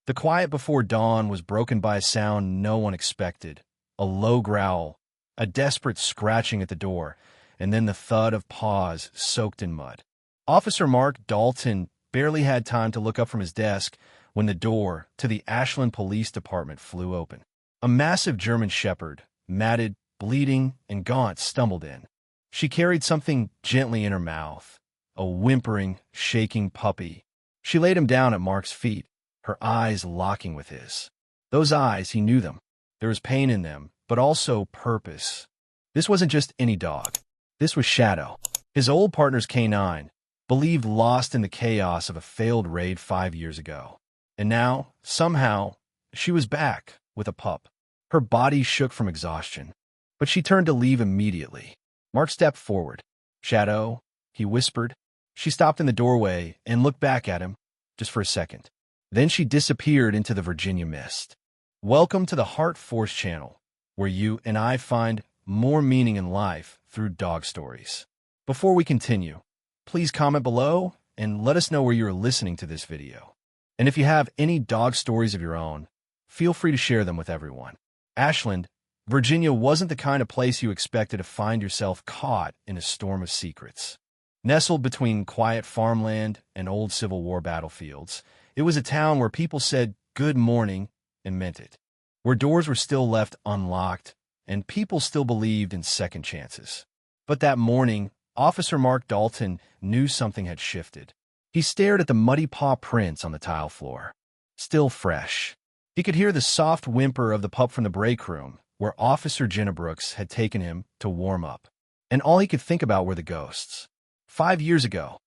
The quiet before dawn was broken by a sound no one expected, a low growl, a desperate scratching at the door, and then the thud of paws soaked in mud. Officer Mark Dalton barely had time to look up from his desk when the door to the Ashland Police Department flew open. A massive German shepherd, matted, bleeding, and gaunt, stumbled in. She carried something gently in her mouth, a whimpering, shaking puppy. She laid him down at Mark's feet, her eyes locking with his. Those eyes, he knew them. There was pain in them, but also purpose. This wasn't just any dog. This was Shadow, his old partner's canine, believed lost in the chaos of a failed raid 5 years ago. And now, somehow, she was back with a pup. Her body shook from exhaustion, but she turned to leave immediately. Mark stepped forward. "Shadow," he whispered. She stopped in the doorway and looked back at him, just for a second. Then she disappeared into the Virginia mist. Welcome to the HeartForce channel, where you and I find more meaning in life through dog stories. Before we continue, please comment below and let us know where you're listening to this video. And if you have any dog stories of your own, feel free to share them with everyone. Ashland, Virginia wasn't the kind of place you expected to find yourself caught in a storm of secrets. Nestled between quiet farmland and old Civil War battlefields, it was a town where people said good morning and meant it, where doors were still left unlocked and people still believed in second chances. But that morning, Officer Mark Dalton knew something had shifted. He stared at the muddy paw prints on the tile floor, still fresh. He could hear the soft whimper of the pup from the break room, where Officer Jenna Brooks had taken him to warm up. And all he could think about were the ghosts. 5 years ago,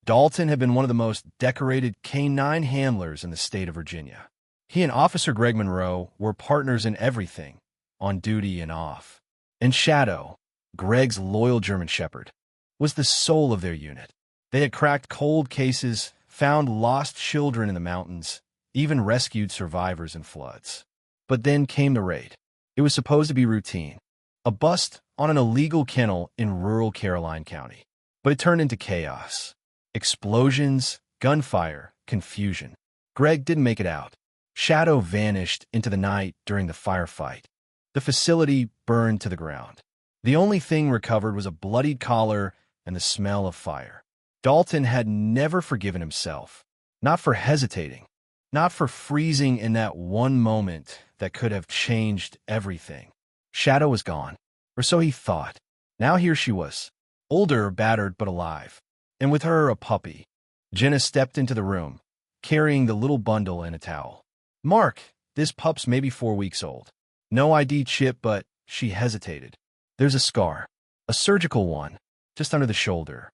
Dalton had been one of the most decorated canine handlers in the state of Virginia. He and Officer Greg Monroe were partners in everything, on duty and off. And Shadow, Greg's loyal German shepherd, was the soul of their unit. They had cracked cold cases, found lost children in the mountains, even rescued survivors in floods. But then came the raid. It was supposed to be routine, a bust on an illegal kennel in rural Caroline County. But it turned into chaos. Explosions, gunfire, confusion. Greg didn't make it out. Shadow vanished into the night during the firefight. The facility burned to the ground. The only thing recovered was a bloodied collar and the smell of fire. Dalton had never forgiven himself, not for hesitating, not for freezing in that one moment that could have changed everything. Shadow was gone, or so he thought. Now here she was, older, battered, but alive, and with her a puppy. Jenna stepped into the room, carrying the little bundle and a towel. "Mark, this pup's maybe 4 weeks old. No ID chip, but..." She hesitated. "There's a scar, a surgical one, just under the shoulder."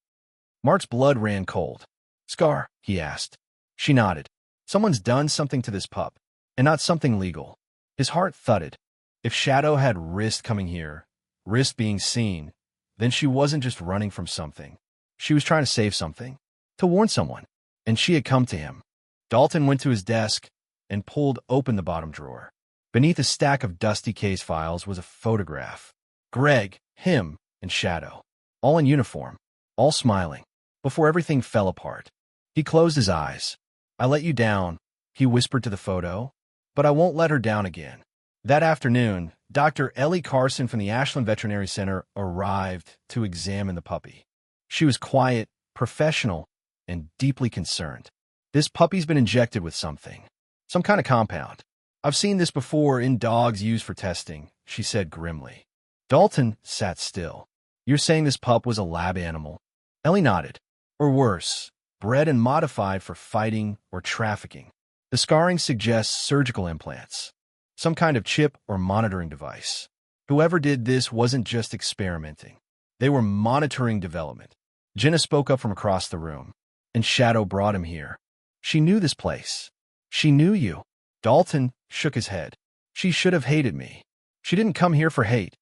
Mark's blood ran cold. "Scar?" he asked. She nodded. "Someone's done something to this pup, and not something legal." His heart thudded. If Shadow had risked coming here, risked being seen, then she wasn't just running from something. She was trying to save something, to warn someone, and she had come to him. Dalton went to his desk and pulled open the bottom drawer. Beneath a stack of dusty case files was a photograph. Greg, him, and Shadow, all in uniform, all smiling, before everything fell apart. He closed his eyes. "I let you down," he whispered to the photo, "but I won't let her down again." That afternoon, Dr. Ellie Carson from the Ashland Veterinary Center arrived to examine the puppy. She was quiet, professional, and deeply concerned. "This puppy's been injected with something, some kind of compound. I've seen this before in dogs used for testing," she said grimly. Dalton sat still. "You're saying this pup was a lab animal?" Ellie nodded. "Or worse, bred and modified for fighting or trafficking. The scarring suggests surgical implants, some kind of chip or monitoring device. Whoever did this wasn't just experimenting. They were monitoring development." Jenna spoke up from across the room. "And Shadow brought him here. She knew this place. She knew you." Dalton shook his head. "She should have hated me. She didn't come here for hate,"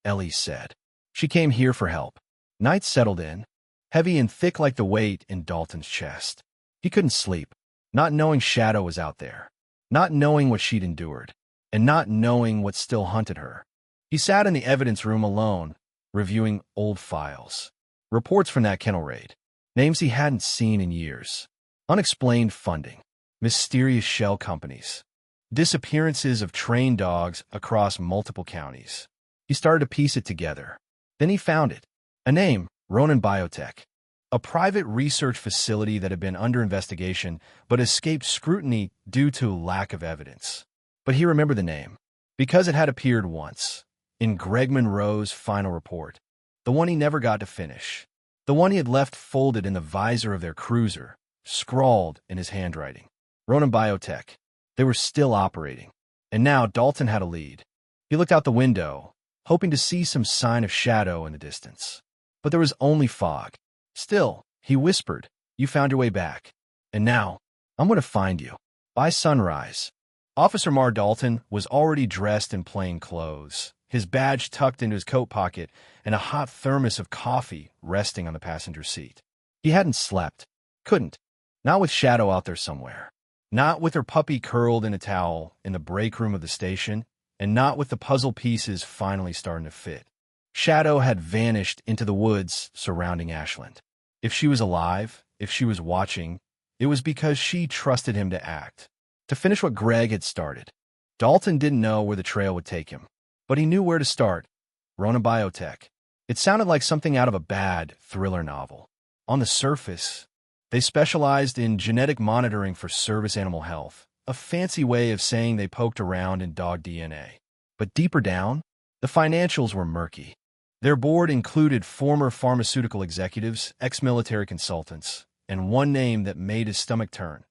Ellie said. "She came here for help." Night settled in, heavy and thick like the weight in Dalton's chest. He couldn't sleep, not knowing Shadow was out there, not knowing what she'd endured, and not knowing what still hunted her. He sat in the evidence room alone, reviewing old files, reports from that kennel raid, names he hadn't seen in years, unexplained funding. mysterious shell companies, disappearances of trained dogs across multiple counties. He started to piece it together. Then he found it. A name, Ronin Biotech. A private research facility that had been under investigation but escaped scrutiny due to lack of evidence. But he remembered the name because it had appeared once in Greg Monroe's final report, the one he never got to finish, the one he had left folded in the visor of their cruiser, scrawled in his handwriting. Ronin Biotech. They were still operating, and now Dalton had a lead. He looked out the window, hoping to see some sign of shadow in the distance. But there was only fog. Still, he whispered, "You found your way back. And now, I'm going to find you." By sunrise, Officer Mark Dalton was already dressed in plain clothes, his badge tucked into his coat pocket and a hot thermos of coffee resting on the passenger seat. He hadn't slept. Couldn't. Not with Shadow out there somewhere. Not with her puppy curled in a towel in the break room of the station, and not with the puzzle pieces finally starting to fit. Shadow had vanished into the woods surrounding Ashland. If she was alive, if she was watching, it was because she trusted him to act, to finish what Greg had started. Dalton didn't know where the trail would take him, but he knew where to start. Ronin Biotech. It sounded like something out of a bad thriller novel. On the surface, they specialized in genetic monitoring for service animal health, a fancy way of saying they poked around in dog DNA. But deeper down, the financials were murky. Their board included former pharmaceutical executives, ex-military consultants, and one name that made his stomach turn: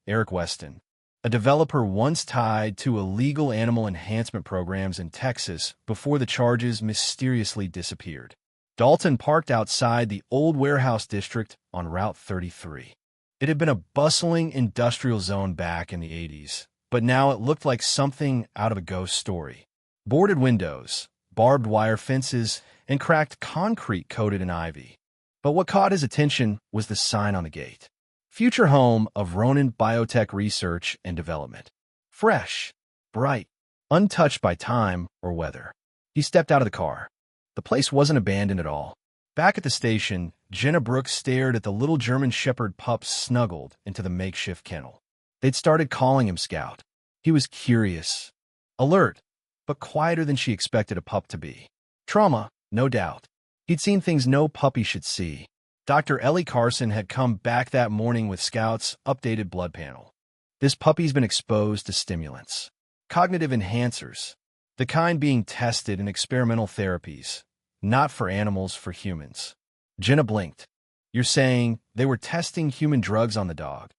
Eric Weston, a developer once tied to illegal animal enhancement programs in Texas before the charges mysteriously disappeared. Dalton parked outside the old warehouse district on Route 33. It had been a bustling industrial zone back in the 80s, but now it looked like something out of a ghost story. Boarded windows, barbed wire fences, and cracked concrete coated in ivy. But what caught his attention was the sign on the gate. Future home of Ronin Biotech Research and Development. Fresh, bright, untouched by time or weather. He stepped out of the car. The place wasn't abandoned at all. Back at the station, Jenna Brooks stared at the little German Shepherd pups snuggled into the makeshift kennel. They'd started calling him Scout. He was curious, alert, but quieter than she expected a pup to be. Trauma, no doubt. He'd seen things no puppy should see. Dr. Ellie Carson had come back that morning with Scout's updated blood panel. This puppy's been exposed to stimulants, cognitive enhancers, the kind being tested in experimental therapies, not for animals, for humans. Jenna blinked. "You're saying they were testing human drugs on the dog?"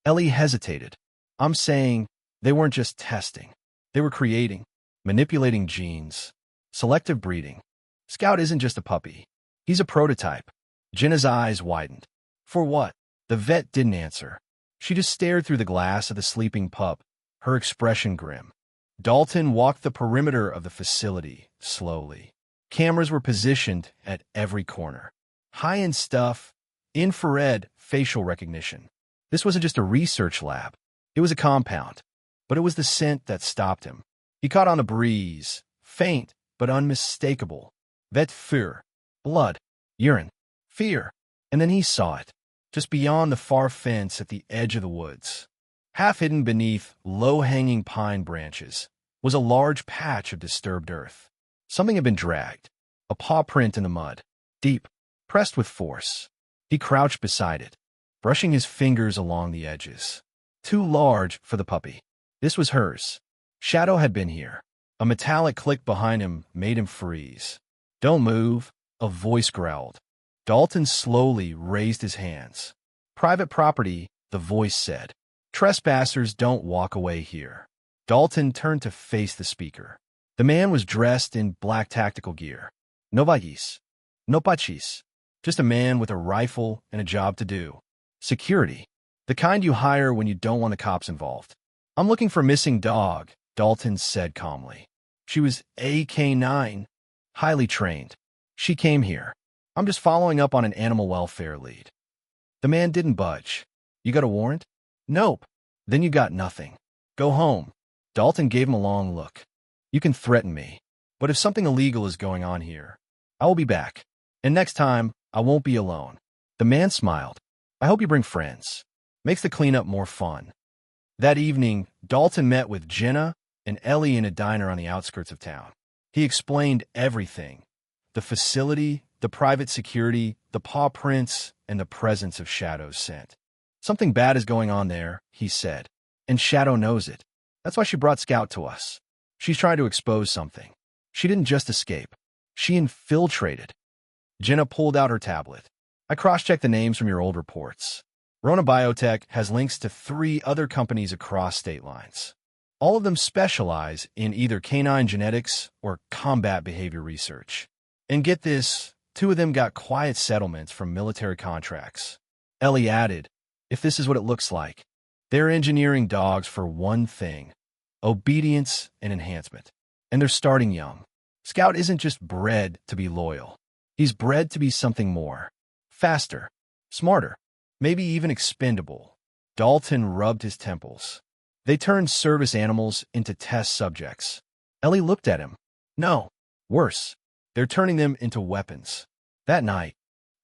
Ellie hesitated. "I'm saying they weren't just testing. They were creating, manipulating genes, selective breeding. Scout isn't just a puppy. He's a prototype." Jenna's eyes widened. "For what?" The vet didn't answer. She just stared through the glass at the sleeping pup, her expression grim. Dalton walked the perimeter of the facility slowly. Cameras were positioned at every corner. High-end stuff, infrared facial recognition. This wasn't just a research lab. It was a compound. But it was the scent that stopped him. He caught on the breeze, faint but unmistakable. Vet fur, blood, urine, fear. And then he saw it, just beyond the far fence at the edge of the woods. Half hidden beneath low-hanging pine branches was a large patch of disturbed earth. Something had been dragged, a paw print in the mud, deep, pressed with force. He crouched beside it, brushing his fingers along the edges. Too large for the puppy. This was hers. Shadow had been here. A metallic click behind him made him freeze. "Don't move," a voice growled. Dalton slowly raised his hands. "Private property," the voice said. "Trespassers don't walk away here." Dalton turned to face the speaker. The man was dressed in black tactical gear. No vagis, no pachis. Just a man with a rifle and a job to do. Security. The kind you hire when you don't want the cops involved. "I'm looking for a missing dog," Dalton said calmly. "She was a K9, highly trained. She came here. I'm just following up on an animal welfare lead." The man didn't budge. "You got a warrant?" "Nope." "Then you got nothing. Go home." Dalton gave him a long look. "You can threaten me, but if something illegal is going on here, I will be back. And next time, I won't be alone." The man smiled. "I hope you bring friends. Makes the cleanup more fun." That evening, Dalton met with Jenna and Ellie in a diner on the outskirts of town. He explained everything: the facility, the private security, the paw prints, and the presence of Shadow's scent. "Something bad is going on there," he said, "and Shadow knows it. That's why she brought Scout to us. She's trying to expose something. She didn't just escape. She infiltrated." Jenna pulled out her tablet. "I cross-checked the names from your old reports. Rona Biotech has links to 3 other companies across state lines. All of them specialize in either canine genetics or combat behavior research. And get this, 2 of them got quiet settlements from military contracts." Ellie added, "If this is what it looks like, they're engineering dogs for one thing: obedience and enhancement. And they're starting young. Scout isn't just bred to be loyal. He's bred to be something more. Faster, smarter, maybe even expendable." Dalton rubbed his temples. "They turned service animals into test subjects." Ellie looked at him. "No, worse. They're turning them into weapons." That night,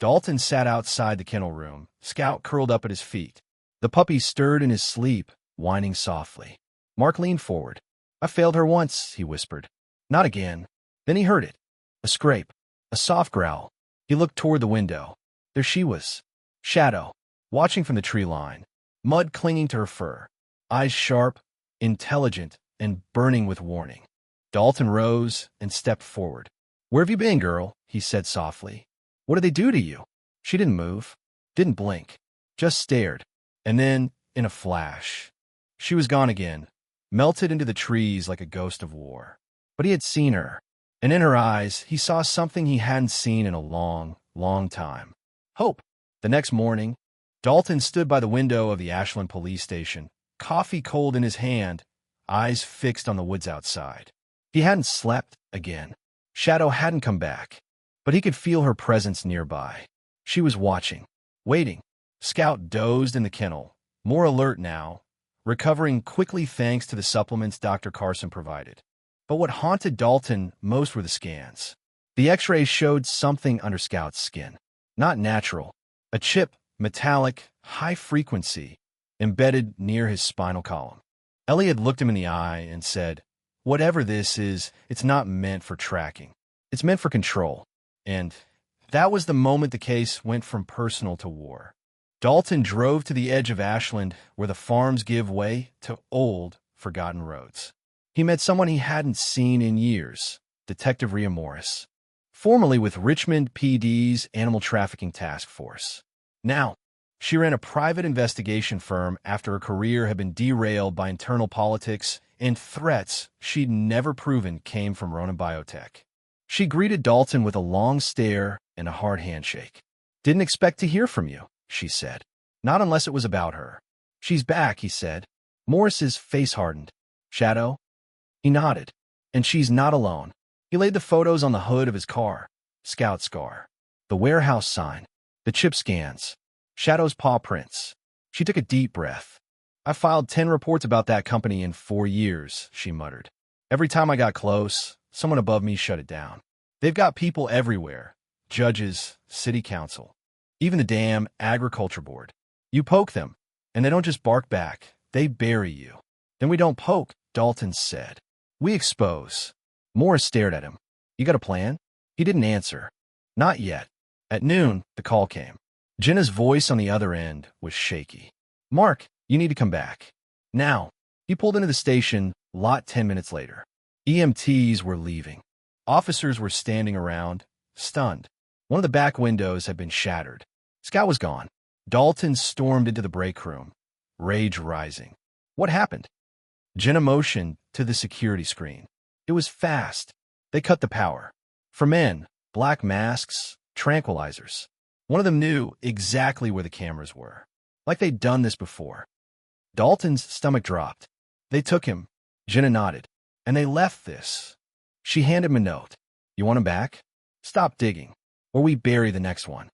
Dalton sat outside the kennel room, Scout curled up at his feet. The puppy stirred in his sleep, whining softly. Mark leaned forward. "I failed her once," he whispered. "Not again." Then he heard it. A scrape. A soft growl. He looked toward the window. There she was. Shadow, watching from the tree line. Mud clinging to her fur. Eyes sharp, intelligent, and burning with warning. Dalton rose and stepped forward. "Where have you been, girl?" he said softly. "What did they do to you?" She didn't move. Didn't blink. Just stared. And then, in a flash, she was gone again, melted into the trees like a ghost of war. But he had seen her, and in her eyes he saw something he hadn't seen in a long, long time. Hope. The next morning, Dalton stood by the window of the Ashland police station, coffee cold in his hand, eyes fixed on the woods outside. He hadn't slept again. Shadow hadn't come back, but he could feel her presence nearby. She was watching, waiting. Scout dozed in the kennel, more alert now, recovering quickly thanks to the supplements Dr. Carson provided. But what haunted Dalton most were the scans. The x-rays showed something under Scout's skin. Not natural. A chip, metallic, high frequency, embedded near his spinal column. Ellie had looked him in the eye and said, "Whatever this is, it's not meant for tracking. It's meant for control." And that was the moment the case went from personal to war. Dalton drove to the edge of Ashland, where the farms give way to old, forgotten roads. He met someone he hadn't seen in years, Detective Rhea Morris, formerly with Richmond PD's Animal Trafficking Task Force. Now, she ran a private investigation firm after her career had been derailed by internal politics and threats she'd never proven came from Rona Biotech. She greeted Dalton with a long stare and a hard handshake. "Didn't expect to hear from you," she said. "Not unless it was about her." "She's back," he said. Morris's face hardened. "Shadow?" He nodded. "And she's not alone." He laid the photos on the hood of his car. Scout scar. The warehouse sign. The chip scans. Shadow's paw prints. She took a deep breath. "I filed 10 reports about that company in 4 years," she muttered. "Every time I got close, someone above me shut it down. They've got people everywhere. Judges, city council, even the damn agriculture board. You poke them, and they don't just bark back. They bury you." "Then we don't poke," Dalton said. "We expose." Morris stared at him. "You got a plan?" He didn't answer. "Not yet." At noon, the call came. Jenna's voice on the other end was shaky. "Mark, you need to come back. Now." He pulled into the station lot 10 minutes later. EMTs were leaving. Officers were standing around, stunned. One of the back windows had been shattered. Scout was gone. Dalton stormed into the break room, rage rising. "What happened?" Jenna motioned to the security screen. It was fast. They cut the power. For men, black masks, tranquilizers. One of them knew exactly where the cameras were, like they'd done this before. Dalton's stomach dropped. "They took him." Jenna nodded. "And they left this." She handed him a note. "You want him back? Stop digging, or we bury the next one."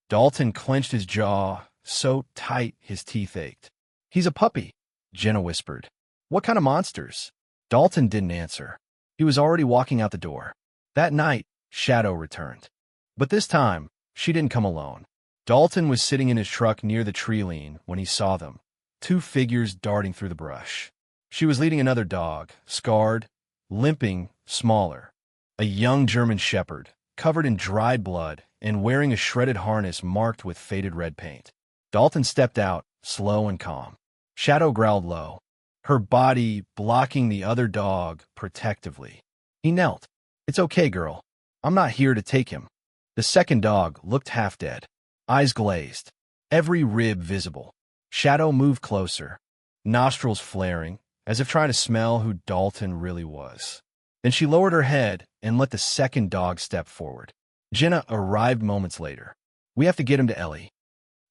Dalton clenched his jaw so tight his teeth ached. "He's a puppy," Jenna whispered. "What kind of monsters?" Dalton didn't answer. He was already walking out the door. That night, Shadow returned. But this time, she didn't come alone. Dalton was sitting in his truck near the tree lean when he saw them, two figures darting through the brush. She was leading another dog, scarred, limping, smaller. A young German shepherd, covered in dried blood and wearing a shredded harness marked with faded red paint. Dalton stepped out, slow and calm. Shadow growled low, her body blocking the other dog protectively. He knelt. "It's okay, girl. I'm not here to take him." The second dog looked half dead, eyes glazed, every rib visible. Shadow moved closer, nostrils flaring, as if trying to smell who Dalton really was. Then she lowered her head and let the second dog step forward. Jenna arrived moments later. "We have to get him to Ellie."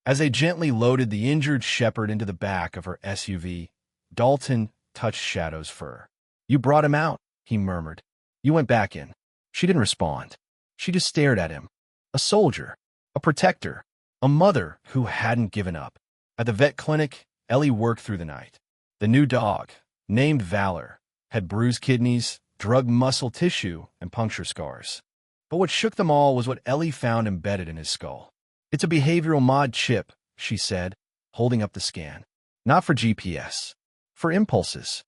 As they gently loaded the injured shepherd into the back of her SUV, Dalton touched Shadow's fur. "You brought him out," he murmured. "You went back in." She didn't respond. She just stared at him. A soldier, a protector, a mother who hadn't given up. At the vet clinic, Ellie worked through the night. The new dog, named Valor, had bruised kidneys, drugged muscle tissue, and puncture scars. But what shook them all was what Ellie found embedded in his skull. "It's a behavioral mod chip," she said, holding up the scan. "Not for GPS. For impulses.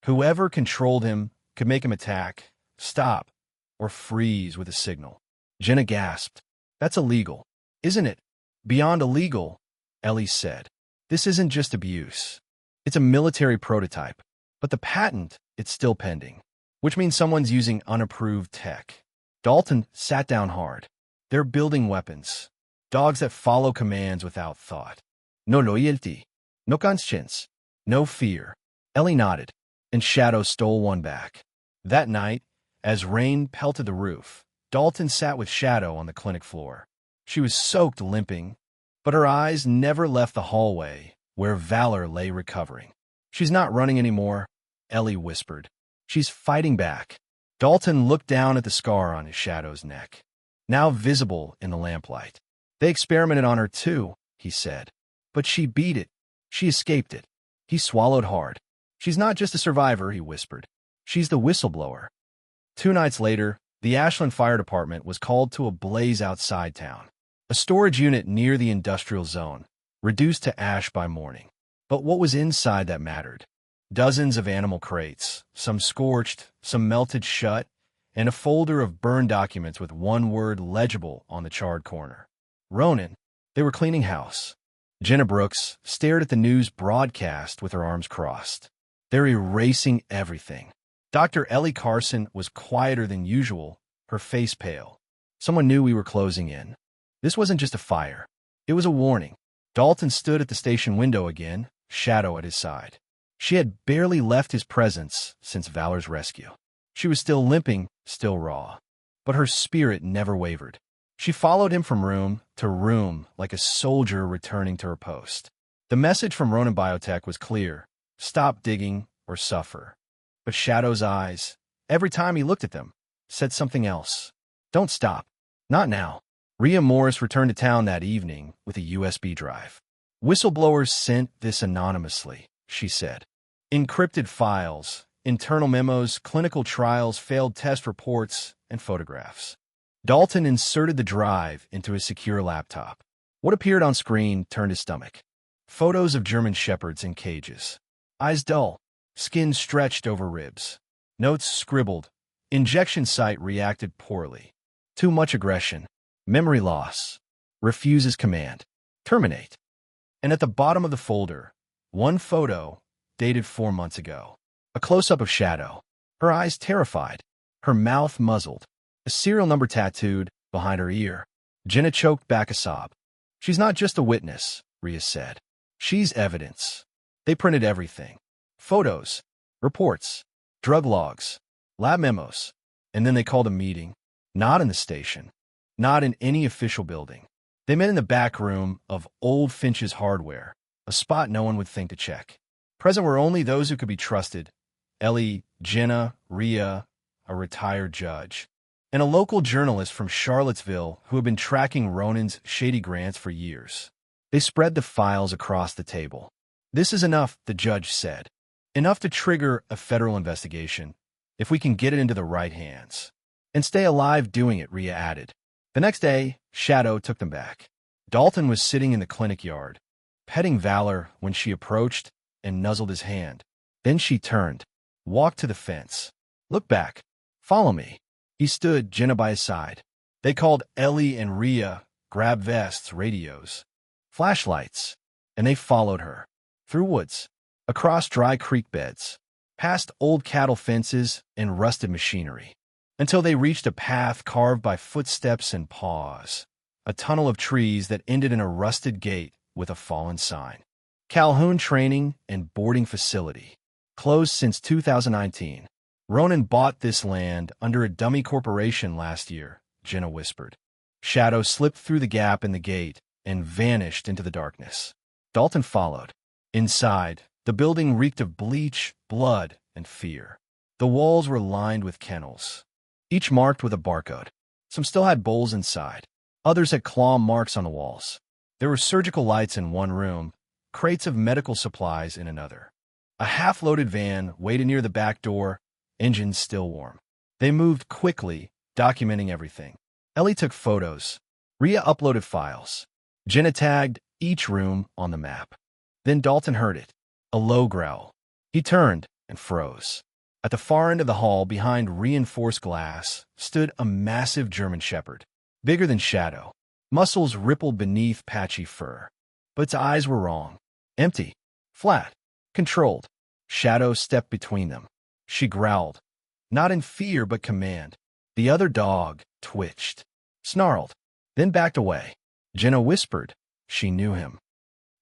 Whoever controlled him could make him attack, stop, or freeze with a signal." Jenna gasped. "That's illegal, isn't it?" "Beyond illegal," Ellie said. "This isn't just abuse. It's a military prototype. But the patent, it's still pending. Which means someone's using unapproved tech." Dalton sat down hard. "They're building weapons. Dogs that follow commands without thought. No loyalty. No conscience. No fear." Ellie nodded, and Shadow stole one back. That night, as rain pelted the roof, Dalton sat with Shadow on the clinic floor. She was soaked, limping, but her eyes never left the hallway where Valor lay recovering. "She's not running anymore," Ellie whispered. "She's fighting back." Dalton looked down at the scar on his Shadow's neck, now visible in the lamplight. "They experimented on her too," he said. "But she beat it. She escaped it." He swallowed hard. "She's not just a survivor," he whispered. "She's the whistleblower." 2 nights later, the Ashland Fire Department was called to a blaze outside town. A storage unit near the industrial zone, reduced to ash by morning. But what was inside that mattered? Dozens of animal crates, some scorched, some melted shut, and a folder of burned documents with one word legible on the charred corner. Ronan. They were cleaning house. Jenna Brooks stared at the news broadcast with her arms crossed. "They're erasing everything." Dr. Ellie Carson was quieter than usual, her face pale. "Someone knew we were closing in. This wasn't just a fire. It was a warning." Dalton stood at the station window again, Shadow at his side. She had barely left his presence since Valor's rescue. She was still limping, still raw. But her spirit never wavered. She followed him from room to room like a soldier returning to her post. The message from Ronan Biotech was clear: stop digging or suffer. But Shadow's eyes, every time he looked at them, said something else. Don't stop. Not now. Rhea Morris returned to town that evening with a USB drive. "Whistleblowers sent this anonymously," she said. "Encrypted files, internal memos, clinical trials, failed test reports, and photographs." Dalton inserted the drive into his secure laptop. What appeared on screen turned his stomach. Photos of German shepherds in cages. Eyes dull, skin stretched over ribs. Notes scribbled. Injection site reacted poorly. Too much aggression. Memory loss. Refuses command. Terminate. And at the bottom of the folder, one photo, dated 4 months ago. A close-up of Shadow. Her eyes terrified. Her mouth muzzled. A serial number tattooed behind her ear. Jenna choked back a sob. "She's not just a witness," Rhea said. "She's evidence." They printed everything. Photos, reports, drug logs, lab memos. And then they called a meeting. Not in the station. Not in any official building. They met in the back room of Old Finch's Hardware, a spot no one would think to check. Present were only those who could be trusted: Ellie, Jenna, Rhea, a retired judge, and a local journalist from Charlottesville who had been tracking Ronan's shady grants for years. They spread the files across the table. "This is enough," the judge said. "Enough to trigger a federal investigation, if we can get it into the right hands. And stay alive doing it," Rhea added. The next day, Shadow took them back. Dalton was sitting in the clinic yard, petting Valor when she approached and nuzzled his hand. Then she turned, walked to the fence. "Look back. Follow me." He stood, Jenna by his side. They called Ellie and Rhea, grabbed vests, radios, flashlights, and they followed her. Through woods, across dry creek beds, past old cattle fences and rusted machinery, until they reached a path carved by footsteps and paws, a tunnel of trees that ended in a rusted gate with a fallen sign. Calhoun Training and Boarding Facility. Closed since 2019. "Ronan bought this land under a dummy corporation last year," Jenna whispered. Shadow slipped through the gap in the gate and vanished into the darkness. Dalton followed. Inside, the building reeked of bleach, blood, and fear. The walls were lined with kennels, each marked with a barcode. Some still had bowls inside. Others had claw marks on the walls. There were surgical lights in one room, crates of medical supplies in another. A half-loaded van waited near the back door, engines still warm. They moved quickly, documenting everything. Ellie took photos. Rhea uploaded files. Jenna tagged each room on the map. Then Dalton heard it, a low growl. He turned and froze. At the far end of the hall, behind reinforced glass, stood a massive German shepherd, bigger than Shadow. Muscles rippled beneath patchy fur. But its eyes were wrong. Empty, flat, controlled. Shadow stepped between them. She growled, not in fear but command. The other dog twitched, snarled, then backed away. Jenna whispered. She knew him.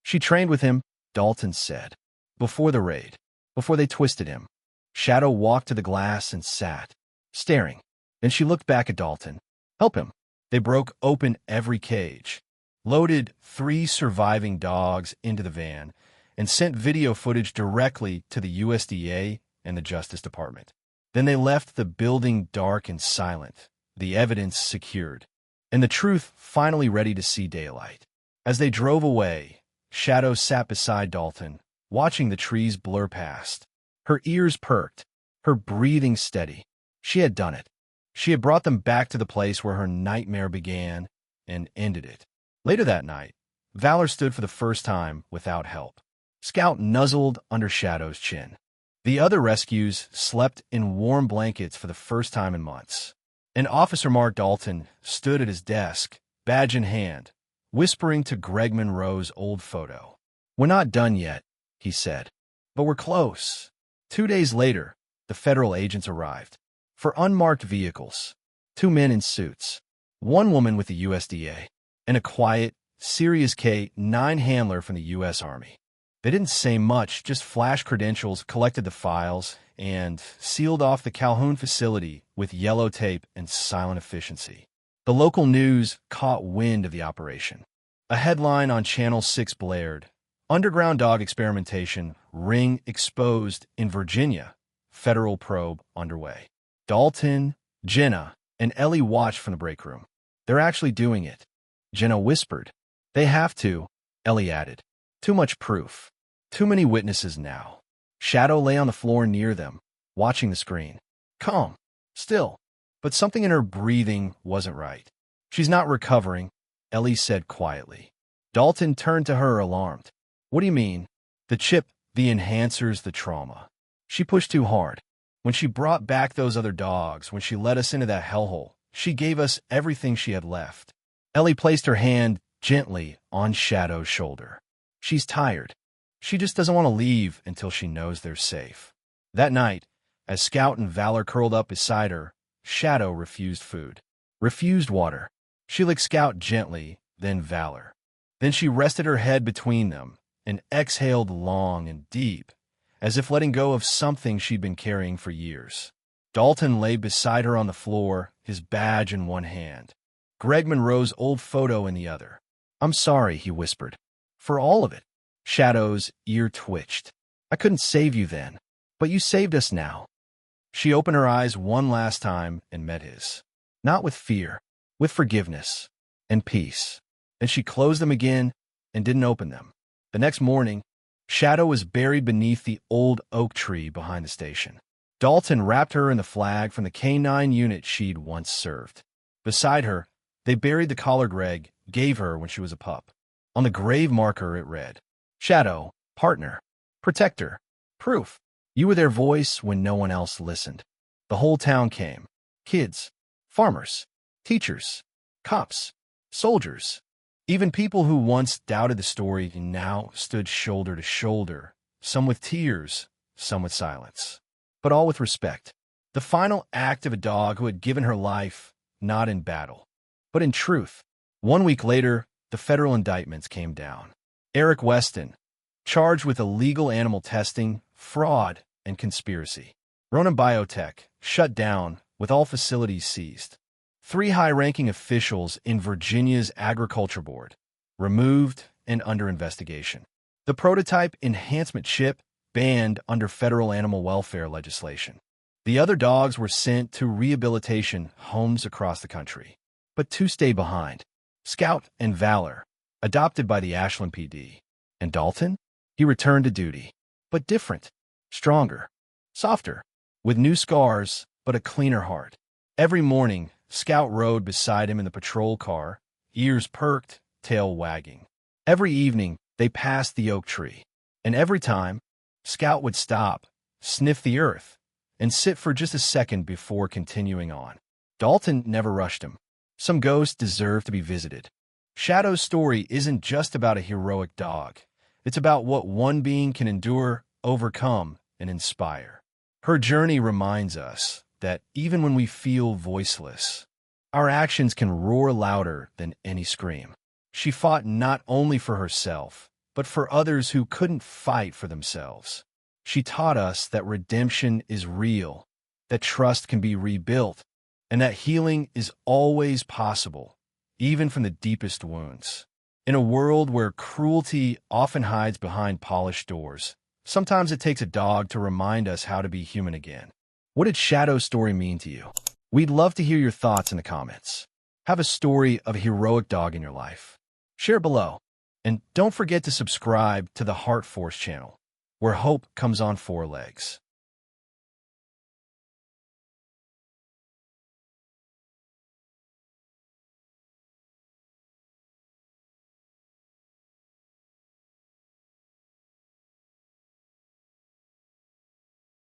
She trained with him, Dalton said. Before the raid, before they twisted him. Shadow walked to the glass and sat, staring. Then she looked back at Dalton. "Help him." They broke open every cage, loaded 3 surviving dogs into the van, and sent video footage directly to the USDA and the Justice Department. Then they left the building dark and silent, the evidence secured, and the truth finally ready to see daylight. As they drove away, Shadow sat beside Dalton, watching the trees blur past. Her ears perked, her breathing steady. She had done it. She had brought them back to the place where her nightmare began and ended it. Later that night, Valor stood for the first time without help. Scout nuzzled under Shadow's chin. The other rescues slept in warm blankets for the first time in months. And Officer Mark Dalton stood at his desk, badge in hand, whispering to Greg Monroe's old photo. "We're not done yet," he said, "but we're close." 2 days later, the federal agents arrived. For unmarked vehicles, 2 men in suits, 1 woman with the USDA, and a quiet, Sirius K-9 handler from the U.S. Army. They didn't say much, just flashed credentials, collected the files, and sealed off the Calhoun facility with yellow tape and silent efficiency. The local news caught wind of the operation. A headline on Channel 6 blared, "Underground dog experimentation, ring exposed in Virginia, federal probe underway." Dalton, Jenna, and Ellie watched from the break room. "They're actually doing it," Jenna whispered. "They have to," Ellie added. "Too much proof. Too many witnesses now." Shadow lay on the floor near them, watching the screen. Calm, still, but something in her breathing wasn't right. "She's not recovering," Ellie said quietly. Dalton turned to her, alarmed. "What do you mean?" "The chip, the enhancers, the trauma. She pushed too hard. When she brought back those other dogs, when she led us into that hellhole, she gave us everything she had left." Ellie placed her hand gently on Shadow's shoulder. "She's tired. She just doesn't want to leave until she knows they're safe." That night, as Scout and Valor curled up beside her, Shadow refused food, refused water. She licked Scout gently, then Valor. Then she rested her head between them and exhaled long and deep, as if letting go of something she'd been carrying for years. Dalton lay beside her on the floor, his badge in one hand, Greg Monroe's old photo in the other. "I'm sorry," he whispered, "for all of it." Shadow's ear twitched. "I couldn't save you then, but you saved us now." She opened her eyes one last time and met his. Not with fear, with forgiveness and peace. Then she closed them again and didn't open them. The next morning, Shadow was buried beneath the old oak tree behind the station. Dalton wrapped her in the flag from the K-9 unit she'd once served. Beside her, they buried the collar Greg gave her when she was a pup. On the grave marker it read, Shadow, partner, protector, proof. You were their voice when no one else listened. The whole town came. Kids, farmers, teachers, cops, soldiers. Even people who once doubted the story now stood shoulder to shoulder, some with tears, some with silence, but all with respect. The final act of a dog who had given her life, not in battle, but in truth. 1 week later, the federal indictments came down. Eric Weston, charged with illegal animal testing, fraud, and conspiracy. Ronan Biotech, shut down, with all facilities seized. 3 high-ranking officials in Virginia's Agriculture Board, removed and under investigation. The prototype enhancement chip banned under federal animal welfare legislation. The other dogs were sent to rehabilitation homes across the country. But 2 stayed behind. Scout and Valor, adopted by the Ashland PD. And Dalton? He returned to duty. But different, stronger, softer, with new scars, but a cleaner heart. Every morning, Scout rode beside him in the patrol car, ears perked, tail wagging. Every evening, they passed the oak tree. And every time, Scout would stop, sniff the earth, and sit for just a second before continuing on. Dalton never rushed him. Some ghosts deserve to be visited. Shadow's story isn't just about a heroic dog. It's about what one being can endure, overcome, and inspire. Her journey reminds us that even when we feel voiceless, our actions can roar louder than any scream. She fought not only for herself, but for others who couldn't fight for themselves. She taught us that redemption is real, that trust can be rebuilt, and that healing is always possible, even from the deepest wounds. In a world where cruelty often hides behind polished doors, sometimes it takes a dog to remind us how to be human again. What did Shadow's story mean to you? We'd love to hear your thoughts in the comments. Have a story of a heroic dog in your life? Share below. And don't forget to subscribe to the HeartForce channel, where hope comes on 4 legs.